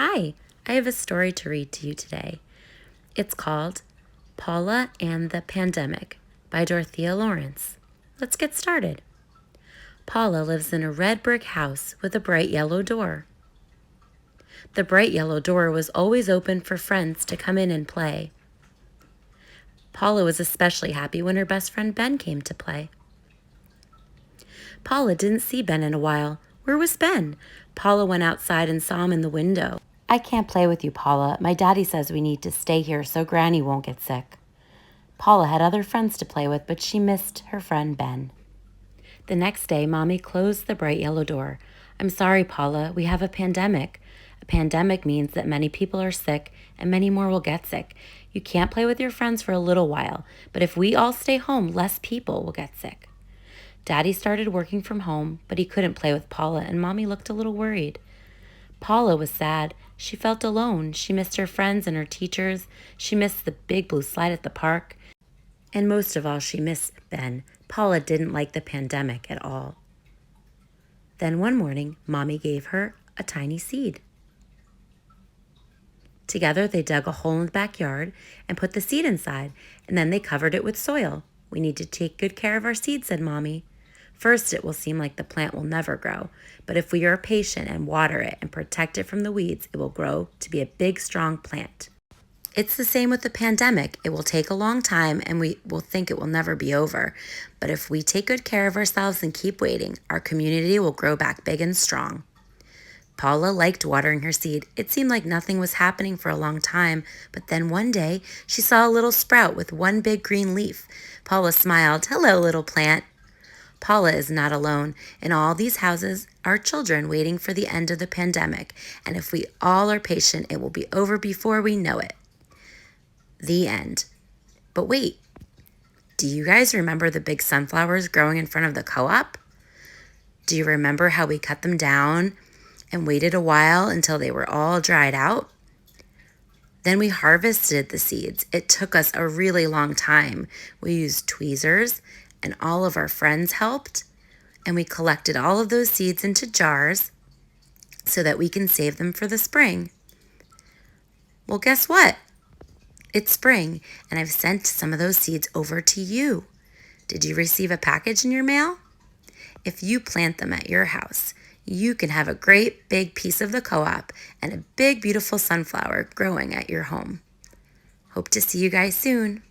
Hi, I have a story to read to you today. It's called Paula and the Pandemic by Dorothea Lawrence. Let's get started. Paula lives in a red brick house with a bright yellow door. The bright yellow door was always open for friends to come in and play. Paula was especially happy when her best friend Ben came to play. Paula didn't see Ben in a while. Where was Ben? Paula went outside and saw him in the window. I can't play with you, Paula. My daddy says we need to stay here so Granny won't get sick. Paula had other friends to play with, but she missed her friend Ben. The next day, Mommy closed the bright yellow door. I'm sorry, Paula. We have a pandemic. A pandemic means that many people are sick and many more will get sick. You can't play with your friends for a little while, but if we all stay home, less people will get sick. Daddy started working from home, but he couldn't play with Paula, and Mommy looked a little worried. Paula was sad. She felt alone. She missed her friends and her teachers. She missed the big blue slide at the park. And most of all, she missed Ben. Paula didn't like the pandemic at all. Then one morning, Mommy gave her a tiny seed. Together, they dug a hole in the backyard and put the seed inside, and then they covered it with soil. We need to take good care of our seed, said Mommy. First, it will seem like the plant will never grow, but if we are patient and water it and protect it from the weeds, it will grow to be a big, strong plant. It's the same with the pandemic. It will take a long time and we will think it will never be over. But if we take good care of ourselves and keep waiting, our community will grow back big and strong. Paula liked watering her seed. It seemed like nothing was happening for a long time, but then one day she saw a little sprout with one big green leaf. Paula smiled. Hello, little plant. Paula is not alone. In all these houses are children waiting for the end of the pandemic, and if we all are patient, it will be over before we know it. The end. But wait, do you guys remember the big sunflowers growing in front of the co-op? Do you remember how we cut them down and waited a while until they were all dried out? Then we harvested the seeds. It took us a really long time. We used tweezers, and all of our friends helped, and we collected all of those seeds into jars so that we can save them for the spring. Well, guess what? It's spring, and I've sent some of those seeds over to you. Did you receive a package in your mail? If you plant them at your house, you can have a great big piece of the co-op and a big, beautiful sunflower growing at your home. Hope to see you guys soon.